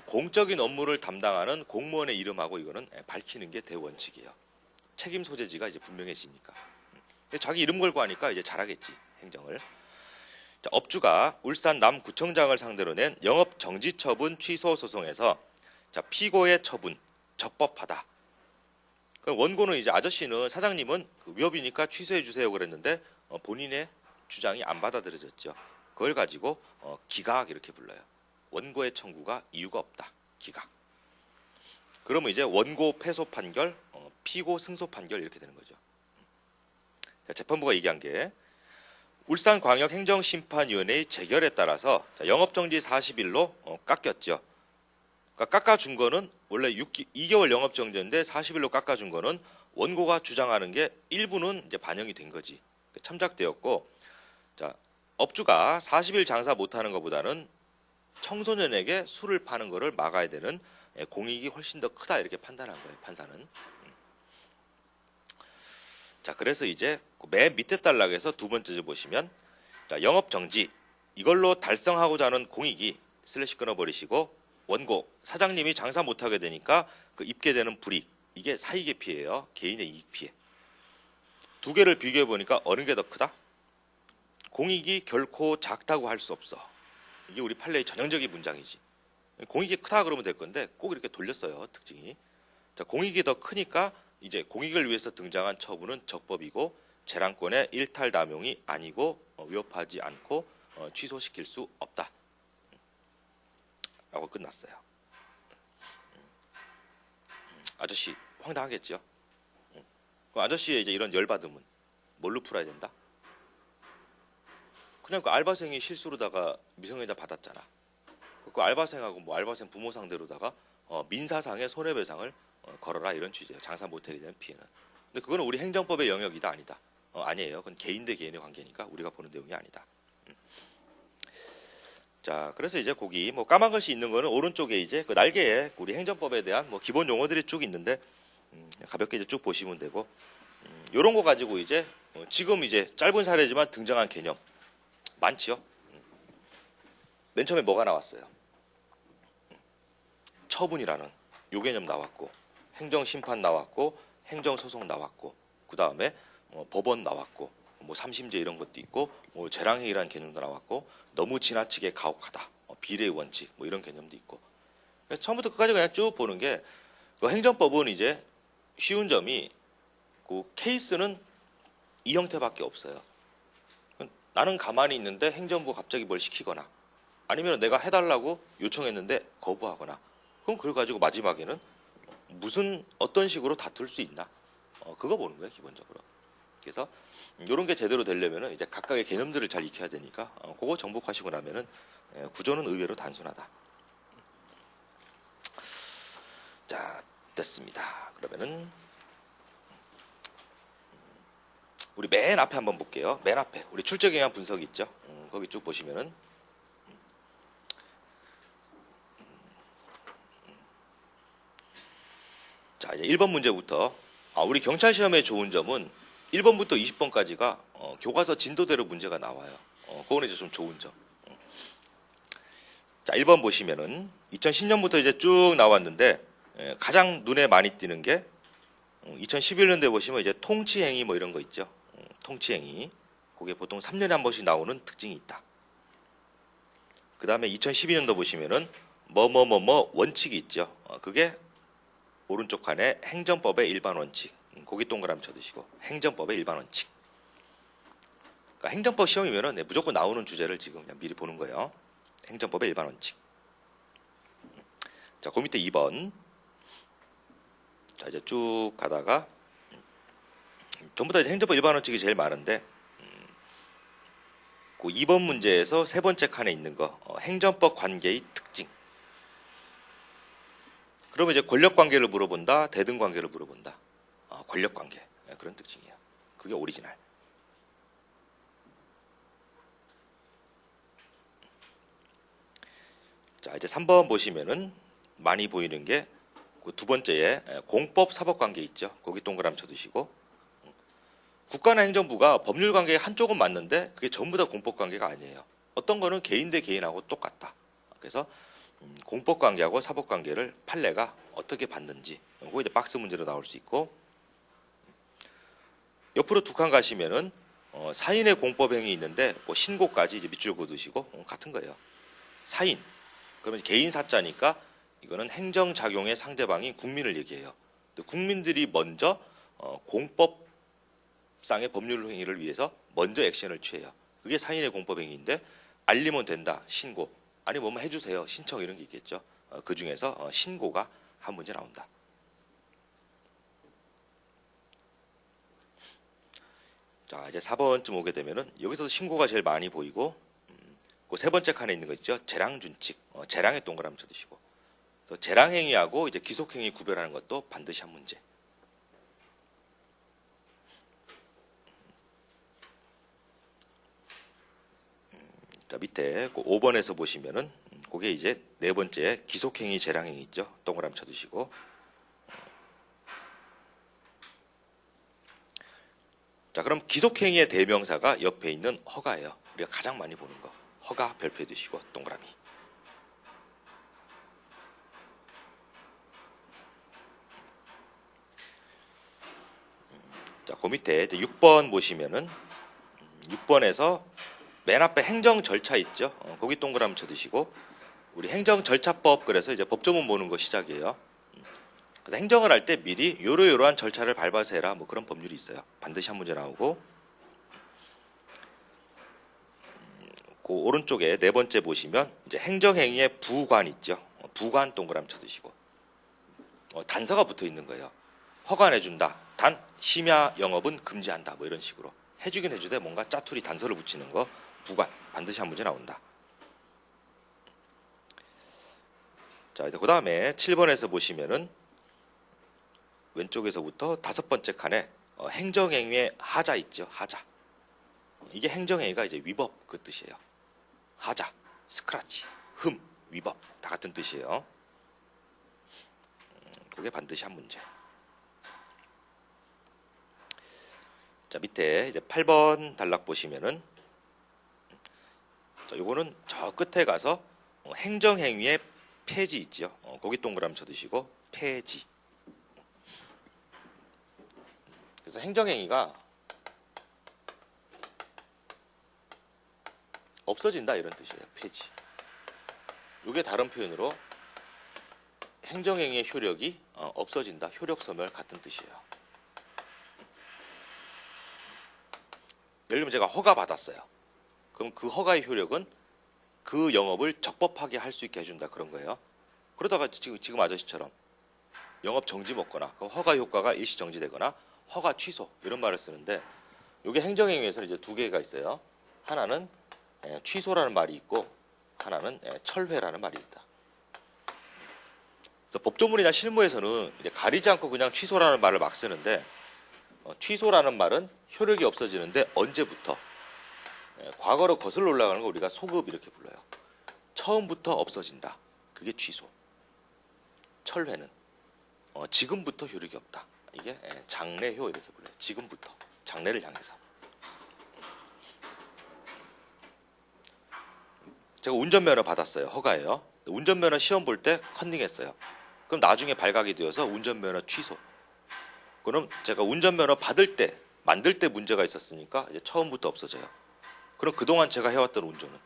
공적인 업무를 담당하는 공무원의 이름하고 이거는 밝히는 게 대원칙이에요. 책임 소재지가 이제 분명해지니까. 자기 이름 걸고 하니까 이제 잘하겠지 행정을. 자, 업주가 울산 남구청장을 상대로 낸 영업 정지 처분 취소 소송에서 자, 피고의 처분 적법하다. 원고는 이제 아저씨는 사장님은 위법이니까 취소해 주세요 그랬는데 본인의 주장이 안 받아들여졌죠. 그걸 가지고 기각 이렇게 불러요. 원고의 청구가 이유가 없다. 기각. 그러면 이제 원고 패소 판결, 피고 승소 판결 이렇게 되는 거죠. 자, 재판부가 얘기한 게 울산광역행정심판위원회의 재결에 따라서 영업정지 40일로 깎였죠. 그러니까 깎아준 거는 원래 2개월 영업정지인데 40일로 깎아준 거는 원고가 주장하는 게 일부는 이제 반영이 된 거지. 참작되었고, 자, 업주가 40일 장사 못하는 것보다는 청소년에게 술을 파는 거를 막아야 되는 공익이 훨씬 더 크다 이렇게 판단한 거예요. 판사는. 자, 그래서 이제 맨 밑에 단락에서 두 번째 보시면 자, 영업 정지 이걸로 달성하고자 하는 공익이 슬래시 끊어버리시고 원고 사장님이 장사 못하게 되니까 그 입게 되는 불이익 이게 사익의 피해예요. 개인의 이익 피해. 두 개를 비교해 보니까 어느 게 더 크다? 공익이 결코 작다고 할 수 없어. 이게 우리 판례의 전형적인 문장이지. 공익이 크다 그러면 될 건데 꼭 이렇게 돌렸어요. 특징이. 자, 공익이 더 크니까 이제 공익을 위해서 등장한 처분은 적법이고 재량권의 일탈 남용이 아니고 위협하지 않고 취소시킬 수 없다. 라고 끝났어요. 아저씨 황당하겠죠? 그럼 아저씨의 이제 이런 열받음은 뭘로 풀어야 된다? 그냥 그 알바생이 실수로다가 미성년자 받았잖아. 그 알바생하고 뭐 알바생 부모 상대로다가 민사상의 손해배상을 걸어라 이런 취지예요. 장사 못하게 되는 피해는. 근데 그거는 우리 행정법의 영역이다 아니다. 아니에요. 그건 개인 대 개인의 관계니까 우리가 보는 내용이 아니다. 자, 그래서 이제 거기 뭐 까만 글씨 있는 거는 오른쪽에 이제 그 날개에 우리 행정법에 대한 뭐 기본 용어들이 쭉 있는데 가볍게 이제 쭉 보시면 되고 이런 거 가지고 이제 지금 이제 짧은 사례지만 등장한 개념 많지요. 맨 처음에 뭐가 나왔어요? 처분이라는 요 개념 나왔고 행정심판 나왔고 행정소송 나왔고 그 다음에 법원 나왔고 뭐 삼심제 이런 것도 있고 뭐 재량행위라는 개념도 나왔고 너무 지나치게 가혹하다 비례의 원칙 뭐 이런 개념도 있고 처음부터 끝까지 그냥 쭉 보는 게 그 행정법은 이제 쉬운 점이 그 케이스는 이 형태밖에 없어요. 나는 가만히 있는데 행정부가 갑자기 뭘 시키거나 아니면 내가 해달라고 요청했는데 거부하거나 그럼 그걸 가지고 마지막에는 무슨 어떤 식으로 다툴 수 있나 그거 보는 거예요 기본적으로. 그래서 이런 게 제대로 되려면은 이제 각각의 개념들을 잘 익혀야 되니까 그거 정복하시고 나면은 구조는 의외로 단순하다. 자 됐습니다. 그러면은 우리 맨 앞에 한번 볼게요. 맨 앞에 우리 출적 영향 분석이 있죠. 거기 쭉 보시면은 자 이제 1번 문제부터 우리 경찰 시험의 좋은 점은 1번부터 20번까지가 교과서 진도대로 문제가 나와요. 그거는 이제 좀 좋은 점. 자 1번 보시면은 2010년부터 이제 쭉 나왔는데 가장 눈에 많이 띄는 게 2011년도에 보시면 이제 통치행위 뭐 이런 거 있죠. 통치행위. 그게 보통 3년에 한 번씩 나오는 특징이 있다. 그 다음에 2012년도 보시면은 뭐뭐뭐뭐 원칙이 있죠. 그게 오른쪽 칸에 행정법의 일반 원칙. 거기 동그라미 쳐두시고 행정법의 일반 원칙. 그러니까 행정법 시험이면은 무조건 나오는 주제를 지금 그냥 미리 보는 거예요. 행정법의 일반 원칙. 자, 그 밑에 2번. 자, 이제 쭉 가다가 전부 다 이제 행정법 일반 원칙이 제일 많은데 그 2번 문제에서 세 번째 칸에 있는 거 행정법 관계의 특징. 그러면 이제 권력 관계를 물어본다, 대등 관계를 물어본다. 권력 관계 그런 특징이에요. 그게 오리지널. 자 이제 3번 보시면은 많이 보이는 게 그 두 번째에 공법 사법 관계 있죠. 거기 동그라미 쳐두시고 국가나 행정부가 법률 관계의 한쪽은 맞는데 그게 전부 다 공법 관계가 아니에요. 어떤 거는 개인 대 개인하고 똑같다. 그래서 공법 관계하고 사법 관계를 판례가 어떻게 받는지 그거 이제 박스 문제로 나올 수 있고 옆으로 두 칸 가시면은 사인의 공법 행위 있는데 뭐 신고까지 이제 밑줄 그어두시고 같은 거예요. 사인 그러면 개인 사자니까 이거는 행정 작용의 상대방인 국민을 얘기해요. 국민들이 먼저 공법상의 법률 행위를 위해서 먼저 액션을 취해요. 그게 사인의 공법 행위인데 알리면 된다 신고 아니 뭐뭐 해주세요 신청 이런 게 있겠죠. 그 중에서 신고가 한 문제 나온다. 자 이제 4번쯤 오게 되면은 여기서도 신고가 제일 많이 보이고 그 세 번째 칸에 있는 거 있죠. 재량준칙 재량의 동그라미 쳐두시고 재량행위하고 이제 기속행위 구별하는 것도 반드시 한 문제. 자 밑에 그 5번에서 보시면은 그게 이제 네 번째 기속행위 재량행위 있죠. 동그라미 쳐두시고 자 그럼 기속행위의 대명사가 옆에 있는 허가예요. 우리가 가장 많이 보는 거 허가 별표해 두시고 동그라미. 자, 그 밑에 6번 보시면은 6번에서 맨 앞에 행정 절차 있죠. 거기 동그라미 쳐두시고 우리 행정 절차법 그래서 이제 법조문 보는 거 시작이에요. 그래서 행정을 할 때 미리 요러요러한 절차를 밟아서 해라 뭐 그런 법률이 있어요. 반드시 한 문제 나오고 그 오른쪽에 네 번째 보시면 이제 행정행위의 부관 있죠. 부관 동그라미 쳐두시고 단서가 붙어 있는 거예요. 허가해준다. 단 심야 영업은 금지한다. 뭐 이런 식으로 해주긴 해주되 뭔가 짜투리 단서를 붙이는 거 부관 반드시 한 문제 나온다. 자 이제 그 다음에 7번에서 보시면은 왼쪽에서부터 다섯 번째 칸에 행정행위의 하자 있죠. 하자. 이게 행정행위가 이제 위법 그 뜻이에요. 하자, 스크라치, 흠, 위법 다 같은 뜻이에요. 그게 반드시 한 문제. 자 밑에 이제 8번 단락 보시면은 자 요거는 저 끝에 가서 행정행위의 폐지 있죠. 거기 동그라미 쳐두시고 폐지. 그래서 행정행위가 없어진다 이런 뜻이에요. 폐지. 이게 다른 표현으로 행정행위의 효력이 없어진다. 효력 소멸 같은 뜻이에요. 예를 들면 제가 허가 받았어요. 그럼 그 허가의 효력은 그 영업을 적법하게 할 수 있게 해준다 그런 거예요. 그러다가 지금 아저씨처럼 영업 정지 먹거나 허가 효과가 일시 정지되거나 허가 취소 이런 말을 쓰는데 이게 행정행위에서는 이제 두 개가 있어요. 하나는 취소라는 말이 있고 하나는 철회라는 말이 있다. 그래서 법조문이나 실무에서는 이제 가리지 않고 그냥 취소라는 말을 막 쓰는데 취소라는 말은 효력이 없어지는데 언제부터 과거로 거슬러 올라가는 거 우리가 소급 이렇게 불러요. 처음부터 없어진다. 그게 취소. 철회는 지금부터 효력이 없다. 이게 장래효 이렇게 불러요. 지금부터 장래를 향해서. 제가 운전면허 받았어요. 허가예요. 운전면허 시험 볼 때 컨닝했어요. 그럼 나중에 발각이 되어서 운전면허 취소. 그럼 제가 운전면허 받을 때 만들 때 문제가 있었으니까 이제 처음부터 없어져요. 그럼 그동안 제가 해왔던 운전은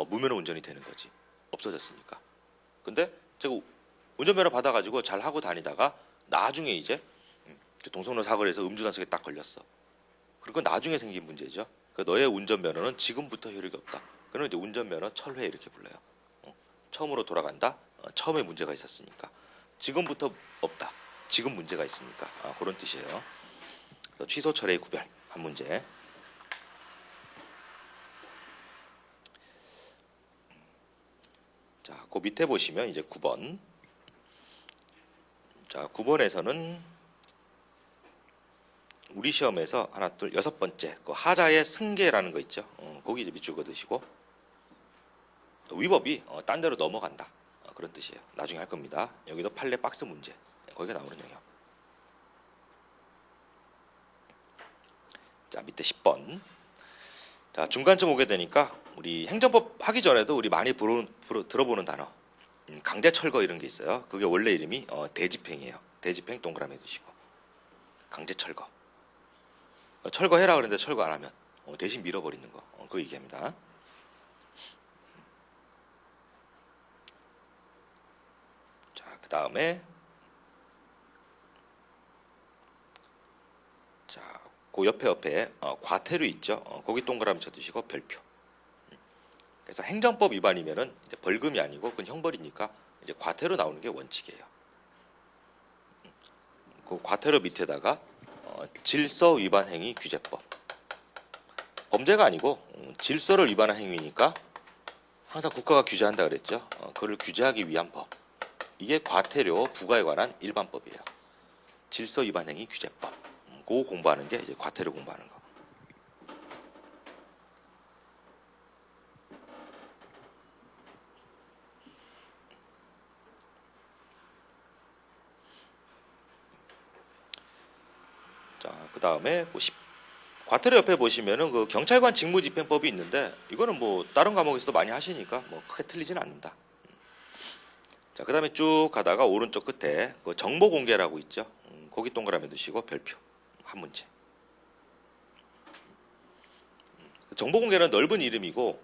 무면허 운전이 되는 거지. 없어졌으니까. 근데 제가 운전면허 받아가지고 잘 하고 다니다가 나중에 이제 동성로 사고를 해서 음주단속에 딱 걸렸어. 그리고 나중에 생긴 문제죠. 그러니까 너의 운전면허는 지금부터 효력이 없다. 그러면 이제 운전면허 철회 이렇게 불러요. 처음으로 돌아간다. 처음에 문제가 있었으니까. 지금부터 없다. 지금 문제가 있으니까. 그런 뜻이에요. 취소 철회의 구별 한 문제. 자, 그 밑에 보시면 이제 9번. 자, 9번에서는 우리 시험에서 하나, 둘, 6번째 그 하자의 승계라는 거 있죠. 거기 이제 밑줄 그으시고 위법이 딴 데로 넘어간다. 그런 뜻이에요. 나중에 할 겁니다. 여기도 판례 박스 문제. 거기가 나오는 영역. 자, 밑에 10번. 자, 중간쯤 오게 되니까 우리 행정법 하기 전에도 우리 많이 들어보는 단어. 강제 철거 이런 게 있어요. 그게 원래 이름이 대집행이에요. 대집행 동그라미 해두시고. 강제 철거. 철거해라 그랬는데 철거 안 하면 대신 밀어버리는 거. 그 얘기합니다. 자, 그 다음에 자, 그 옆에 과태료 있죠. 거기 동그라미 쳐두시고 별표. 그래서 행정법 위반이면은 이제 벌금이 아니고 그건 형벌이니까 이제 과태료 나오는 게 원칙이에요. 그 과태료 밑에다가 질서 위반 행위 규제법. 범죄가 아니고 질서를 위반한 행위니까 항상 국가가 규제한다 그랬죠. 그걸 규제하기 위한 법. 이게 과태료 부과에 관한 일반법이에요. 질서 위반 행위 규제법. 그거 공부하는 게 이제 과태료 공부하는 거. 자, 그 다음에 과태료 옆에 보시면은 그 경찰관 직무집행법이 있는데 이거는 뭐 다른 과목에서도 많이 하시니까 뭐 크게 틀리지는 않는다. 자, 그 다음에 쭉 가다가 오른쪽 끝에 그 정보 공개라고 있죠. 거기 동그라미 두시고 별표 한 문제. 정보 공개는 넓은 이름이고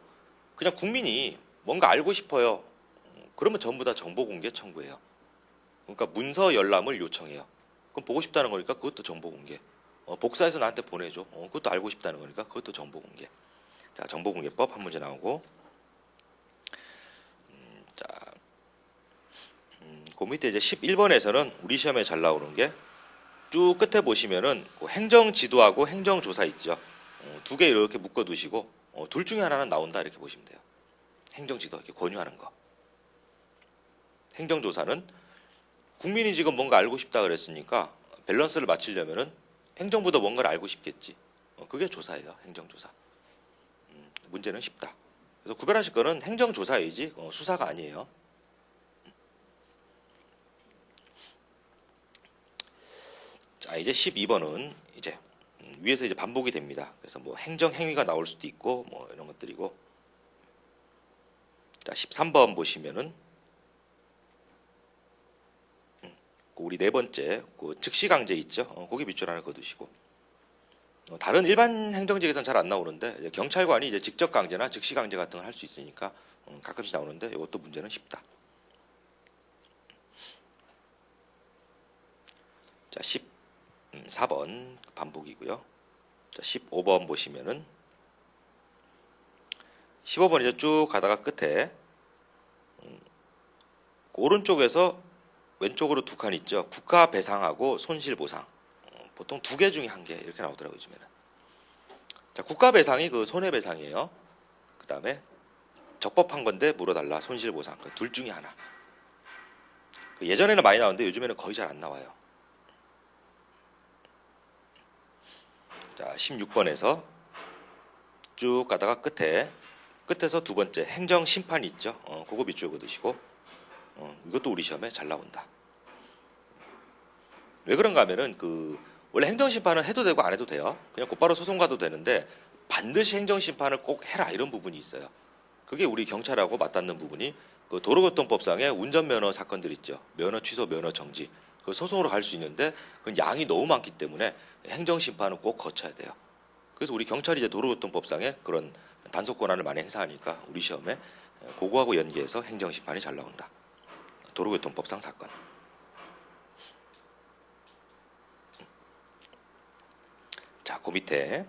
그냥 국민이 뭔가 알고 싶어요. 그러면 전부 다 정보 공개 청구해요. 그러니까 문서 열람을 요청해요. 그럼 보고 싶다는 거니까 그것도 정보 공개. 복사해서 나한테 보내줘. 그것도 알고 싶다는 거니까 그것도 정보 공개. 자, 정보 공개법 한 문제 나오고. 자, 그 밑에 이제 11번에서는 우리 시험에 잘 나오는 게 쭉 끝에 보시면은 그 행정지도하고 행정조사 있죠. 두 개 이렇게 묶어두시고 둘 중에 하나는 나온다 이렇게 보시면 돼요. 행정지도 이렇게 권유하는 거. 행정조사는 국민이 지금 뭔가 알고 싶다 그랬으니까 밸런스를 맞추려면은 행정부도 뭔가를 알고 싶겠지. 그게 조사예요. 행정조사. 문제는 쉽다. 그래서 구별하실 거는 행정조사이지 수사가 아니에요. 자, 이제 12번은 이제 위에서 이제 반복이 됩니다. 그래서 뭐 행정행위가 나올 수도 있고 뭐 이런 것들이고. 자, 13번 보시면은 우리 네 번째 그 즉시강제 있죠. 거기 밑줄 하나 그어두시고. 다른 일반 행정직에서는 잘 안 나오는데 경찰관이 이제 직접 강제나 즉시강제 같은 걸 할 수 있으니까 가끔씩 나오는데 이것도 문제는 쉽다. 자, 14번 반복이고요. 자, 15번 보시면은 15번 이제 쭉 가다가 끝에 그 오른쪽에서 왼쪽으로 두 칸 있죠. 국가 배상하고 손실 보상. 보통 두 개 중에 한 개 이렇게 나오더라고요, 요즘에는. 자, 국가 배상이 그 손해배상이에요. 그 다음에 적법한 건데 물어달라 손실 보상. 그 둘 중에 하나. 예전에는 많이 나오는데 요즘에는 거의 잘 안 나와요. 자, 16번에서 쭉 가다가 끝에서 두 번째 행정 심판이 있죠. 그거 밑줄 그으시고 이것도 우리 시험에 잘 나온다. 왜 그런가 하면은 원래 행정 심판은 해도 되고 안 해도 돼요. 그냥 곧바로 소송 가도 되는데 반드시 행정 심판을 꼭 해라 이런 부분이 있어요. 그게 우리 경찰하고 맞닿는 부분이 그 도로교통법상의 운전면허 사건들 있죠. 면허 취소, 면허 정지. 그 소송으로 갈 수 있는데 그 양이 너무 많기 때문에 행정 심판은 꼭 거쳐야 돼요. 그래서 우리 경찰이 이제 도로교통법상에 그런 단속 권한을 많이 행사하니까 우리 시험에 그거하고 연계해서 행정 심판이 잘 나온다. 도로교통법상 사건. 자, 그 밑에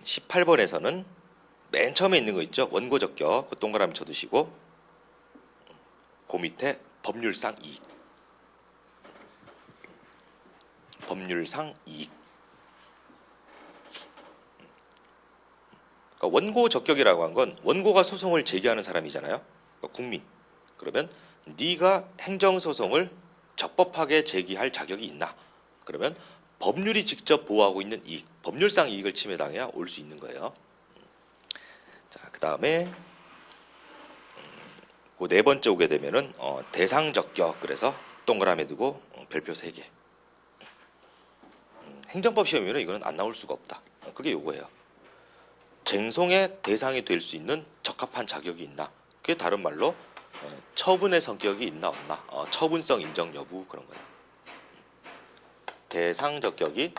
18번에서는 맨 처음에 있는 거 있죠. 원고 적격. 그 동그라미 쳐두시고 그 밑에 법률상 이익. 법률상 이익. 그러니까 원고 적격이라고 한 건 원고가 소송을 제기하는 사람이잖아요. 그러니까 국민. 그러면 네가 행정소송을 적법하게 제기할 자격이 있나? 그러면 법률이 직접 보호하고 있는 이익, 법률상 이익을 침해당해야 올 수 있는 거예요. 자, 그 다음에 그 네 번째 오게 되면은 대상 적격. 그래서 동그라미 두고 별표 3개. 행정법 시험이면 이거는 안 나올 수가 없다. 그게 요거예요. 쟁송의 대상이 될 수 있는 적합한 자격이 있나? 그게 다른 말로 처분의 성격이 있나 없나? 처분성 인정 여부 그런 거예요. 대상 적격이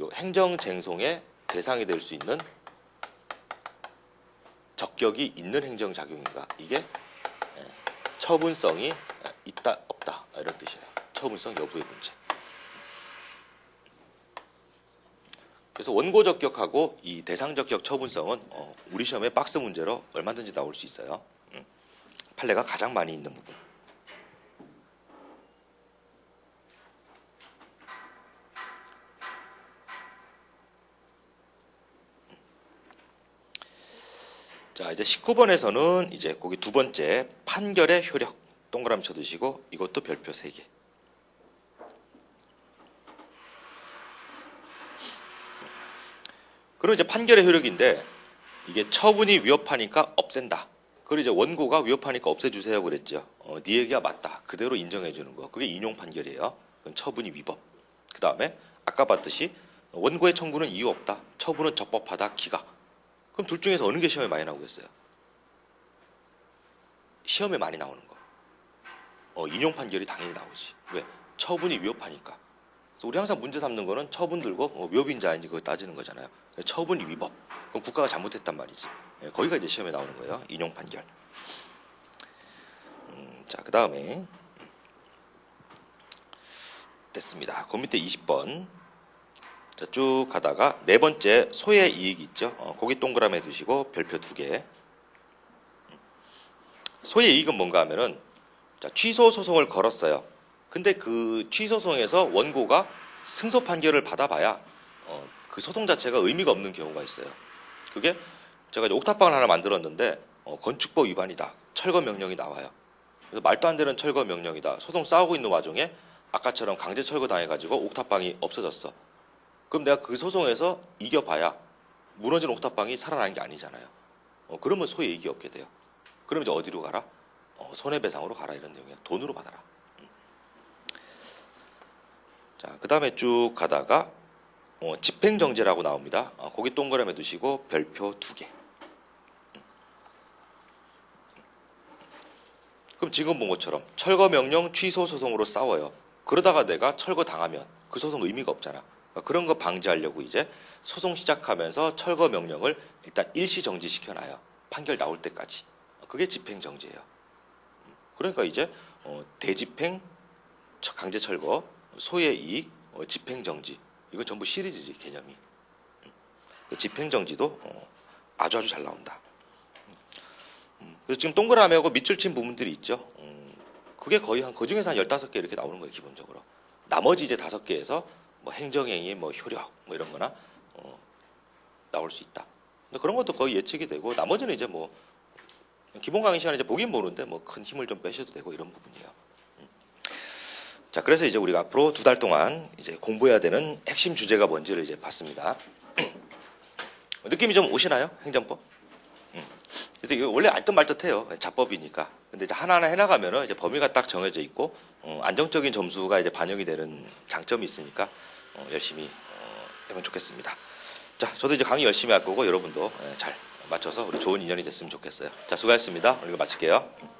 요 행정 쟁송의 대상이 될 수 있는 적격이 있는 행정 작용인가? 이게 처분성이 있다 없다 이런 뜻이에요. 처분성 여부의 문제. 그래서 원고 적격하고 이 대상 적격 처분성은 우리 시험에 박스 문제로 얼마든지 나올 수 있어요. 판례가 가장 많이 있는 부분. 자, 이제 19번에서는 이제 거기 두 번째 판결의 효력 동그라미 쳐두시고 이것도 별표 3개. 그리고 이제 판결의 효력인데 이게 처분이 위협하니까 없앤다. 그리고 이제 원고가 위협하니까 없애주세요 그랬죠. 네 얘기가 맞다. 그대로 인정해주는 거. 그게 인용 판결이에요. 그건 처분이 위법. 그 다음에 아까 봤듯이 원고의 청구는 이유 없다. 처분은 적법하다. 기각. 그럼 둘 중에서 어느 게 시험에 많이 나오겠어요? 시험에 많이 나오는 거. 인용 판결이 당연히 나오지. 왜? 처분이 위협하니까. 그래서 우리 항상 문제 삼는 거는 처분 들고 위협인지 아닌지 그거 따지는 거잖아요. 처분이 위법. 그럼 국가가 잘못했단 말이지. 거기가 이제 시험에 나오는 거예요. 인용 판결. 자, 그 다음에 됐습니다. 그 밑에 20번. 자, 쭉 가다가 네 번째 소의 이익이 있죠. 거기 동그라미 두시고 별표 2개. 소의 이익은 뭔가 하면은 자, 취소 소송을 걸었어요. 근데 그 취소 소송에서 원고가 승소 판결을 받아봐야 그 소송 자체가 의미가 없는 경우가 있어요. 그게 제가 이제 옥탑방을 하나 만들었는데 건축법 위반이다. 철거 명령이 나와요. 그래서 말도 안 되는 철거 명령이다. 소송 싸우고 있는 와중에 아까처럼 강제 철거 당해가지고 옥탑방이 없어졌어. 그럼 내가 그 소송에서 이겨봐야 무너진 옥탑방이 살아나는 게 아니잖아요. 그러면 소이익이 없게 돼요. 그럼 이제 어디로 가라? 손해배상으로 가라 이런 내용이야. 돈으로 받아라. 자, 그 다음에 쭉 가다가 집행정지라고 나옵니다. 거기 동그라미 두시고 별표 2개. 그럼 지금 본 것처럼 철거명령 취소 소송으로 싸워요. 그러다가 내가 철거 당하면 그 소송 의미가 없잖아. 그런 거 방지하려고 이제 소송 시작하면서 철거명령을 일단 일시 정지시켜놔요. 판결 나올 때까지. 그게 집행정지예요. 그러니까 이제 대집행, 강제철거, 소의 이익, 집행정지 이건 전부 시리즈지 개념이. 집행정지도 아주 잘 나온다. 그래서 지금 동그라미하고 밑줄 친 부분들이 있죠. 그게 거의 그 중에서 한 15개 이렇게 나오는 거예요, 기본적으로. 나머지 이제 5개에서 뭐 행정행위, 뭐 효력, 뭐 이런 거나, 나올 수 있다. 근데 그런 것도 거의 예측이 되고, 나머지는 이제 뭐, 기본 강의 시간에 이제 보긴 보는데, 뭐 큰 힘을 좀 빼셔도 되고, 이런 부분이에요. 자, 그래서 이제 우리가 앞으로 2달 동안 이제 공부해야 되는 핵심 주제가 뭔지를 이제 봤습니다. 느낌이 좀 오시나요? 행정법? 그래서 이게 원래 알듯 말듯해요. 자법이니까. 근데 이제 하나하나 해나가면은 이제 범위가 딱 정해져 있고, 안정적인 점수가 이제 반영이 되는 장점이 있으니까, 열심히, 하면 좋겠습니다. 자, 저도 이제 강의 열심히 할 거고, 여러분도 잘 맞춰서 우리 좋은 인연이 됐으면 좋겠어요. 자, 수고하셨습니다. 오늘 이거 마칠게요.